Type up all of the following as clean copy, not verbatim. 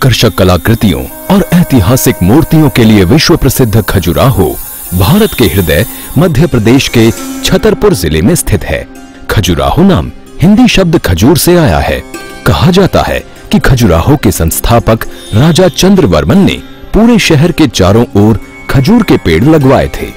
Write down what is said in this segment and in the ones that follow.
आकर्षक कलाकृतियों और ऐतिहासिक मूर्तियों के लिए विश्व प्रसिद्ध खजुराहो भारत के हृदय मध्य प्रदेश के छतरपुर जिले में स्थित है। खजुराहो नाम हिंदी शब्द खजूर से आया है। कहा जाता है कि खजुराहो के संस्थापक राजा चंद्रवर्मन ने पूरे शहर के चारों ओर खजूर के पेड़ लगवाए थे,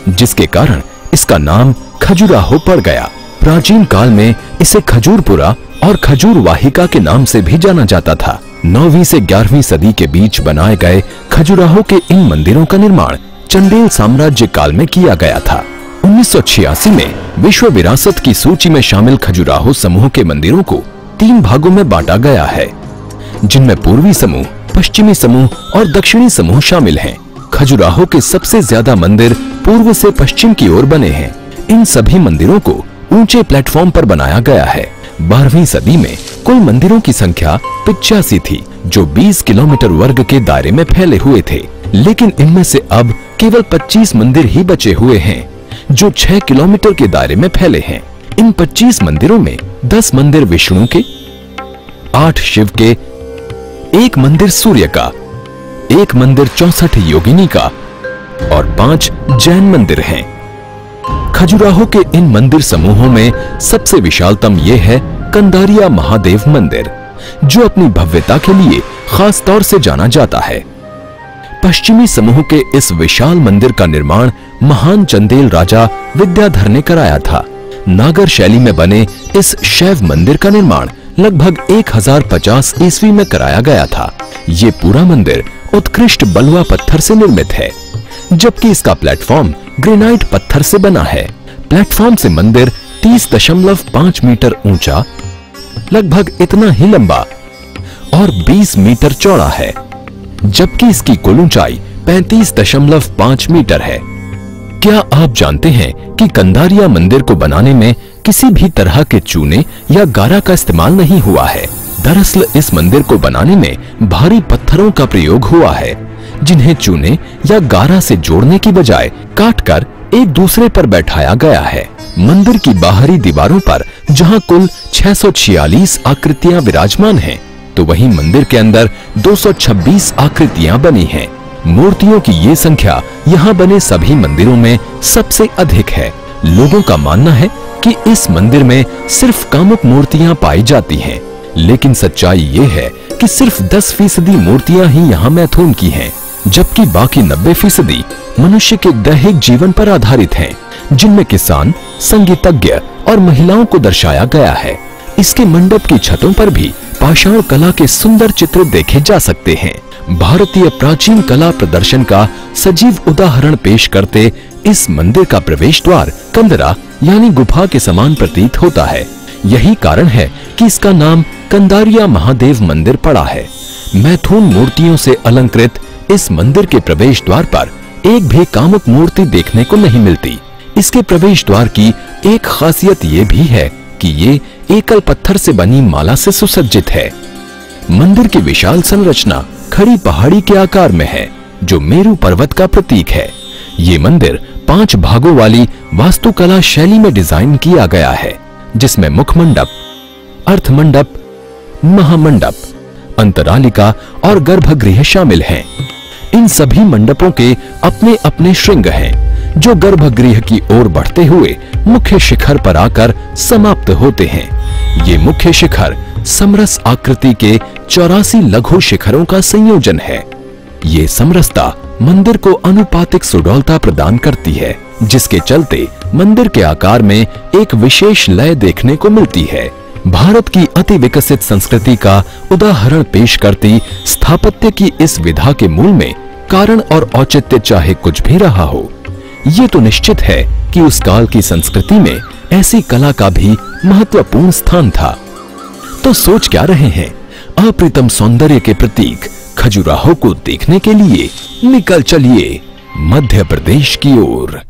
जिसके कारण इसका नाम खजुराहो पड़ गया। प्राचीन काल में इसे खजूरपुरा और खजूर वाहिका के नाम से भी जाना जाता था। 9वीं से 11वीं सदी के बीच बनाए गए खजुराहो के इन मंदिरों का निर्माण चंदेल साम्राज्य काल में किया गया था। 1986 में विश्व विरासत की सूची में शामिल खजुराहो समूह के मंदिरों को 3 भागों में बांटा गया है, जिनमें पूर्वी समूह, पश्चिमी समूह और दक्षिणी समूह शामिल हैं। खजुराहो के सबसे ज्यादा मंदिर पूर्व से पश्चिम की ओर बने हैं। इन सभी मंदिरों को ऊंचे प्लेटफॉर्म पर बनाया गया है। 12वीं सदी में कुल मंदिरों की संख्या 85 थी, जो 20 किलोमीटर वर्ग के दायरे में फैले हुए थे, लेकिन इनमें से अब केवल 25 मंदिर ही बचे हुए हैं, जो 6 किलोमीटर के दायरे में फैले हैं। इन 25 मंदिरों में 10 मंदिर विष्णु के, 8 शिव के, 1 मंदिर सूर्य का, 1 मंदिर 64 योगिनी का और 5 जैन मंदिर हैं। खजुराहो के इन मंदिर समूहों में सबसे विशालतम ये है कंदारिया महादेव मंदिर, जो अपनी भव्यता के लिए खास तौर से जाना जाता है। पश्चिमी समूह के इस विशाल मंदिर का निर्माण महान चंदेल राजा विद्याधर ने कराया था। नागर शैली में बने इस शैव मंदिर का निर्माण लगभग 1050 ईस्वी में कराया गया था। ये पूरा मंदिर उत्कृष्ट बलुआ पत्थर से निर्मित है, जबकि इसका प्लेटफॉर्म ग्रेनाइट पत्थर से बना है। प्लेटफॉर्म से मंदिर 30.5 मीटर ऊंचा, लगभग इतना ही लंबा और 20 मीटर चौड़ा है, जबकि इसकी कुल ऊंचाई 35.5 मीटर है। क्या आप जानते हैं कि कंदारिया मंदिर को बनाने में किसी भी तरह के चूने या गारा का इस्तेमाल नहीं हुआ है? दरअसल इस मंदिर को बनाने में भारी पत्थरों का प्रयोग हुआ है, जिन्हें चूने या गारा से जोड़ने की बजाय काटकर एक दूसरे पर बैठाया गया है। मंदिर की बाहरी दीवारों पर जहां कुल 646 आकृतियां विराजमान हैं, तो वहीं मंदिर के अंदर 226 आकृतियां बनी हैं। मूर्तियों की ये संख्या यहाँ बने सभी मंदिरों में सबसे अधिक है। लोगों का मानना है कि इस मंदिर में सिर्फ कामुक मूर्तियां पाई जाती हैं, लेकिन सच्चाई ये है कि सिर्फ 10% मूर्तियां ही यहाँ मैथुन की हैं, जबकि बाकी 90% मनुष्य के दैहिक जीवन पर आधारित हैं, जिनमें किसान, संगीतज्ञ और महिलाओं को दर्शाया गया है। इसके मंडप की छतों पर भी पाषाण कला के सुंदर चित्र देखे जा सकते हैं। भारतीय प्राचीन कला प्रदर्शन का सजीव उदाहरण पेश करते इस मंदिर का प्रवेश द्वार कंदरा यानी गुफा के समान प्रतीत होता है। यही कारण है कि इसका नाम कंदारिया महादेव मंदिर पड़ा है। मैथुन मूर्तियों से अलंकृत इस मंदिर के प्रवेश द्वार पर एक भी कामुक मूर्ति देखने को नहीं मिलती। इसके प्रवेश द्वार की एक खासियत ये भी है कि ये एकल पत्थर से बनी माला से सुसज्जित है। मंदिर की विशाल संरचना खड़ी पहाड़ी के आकार में है, जो मेरू पर्वत का प्रतीक है। ये मंदिर 5 भागों वाली वास्तुकला शैली में डिजाइन किया गया है, जिसमें मुखमंडप, अर्धमंडप, महामंडप, अंतरालिका और गर्भगृह शामिल हैं। इन सभी मंडपों के अपने अपने श्रृंग हैं, जो गर्भगृह की ओर बढ़ते हुए मुख्य शिखर पर आकर समाप्त होते हैं। ये मुख्य शिखर समरस आकृति के 84 लघु शिखरों का संयोजन है। ये समरसता मंदिर को अनुपातिक सुडौलता प्रदान करती है, जिसके चलते मंदिर के आकार में एक विशेष लय देखने को मिलती है। भारत की अति विकसित संस्कृति का उदाहरण पेश करती स्थापत्य की इस विधा के मूल में कारण और औचित्य चाहे कुछ भी रहा हो, ये तो निश्चित है कि उस काल की संस्कृति में ऐसी कला का भी महत्वपूर्ण स्थान था। तो सोच क्या रहे हैं? अप्रतिम सौंदर्य के प्रतीक खजुराहो को देखने के लिए निकल चलिए मध्य प्रदेश की ओर।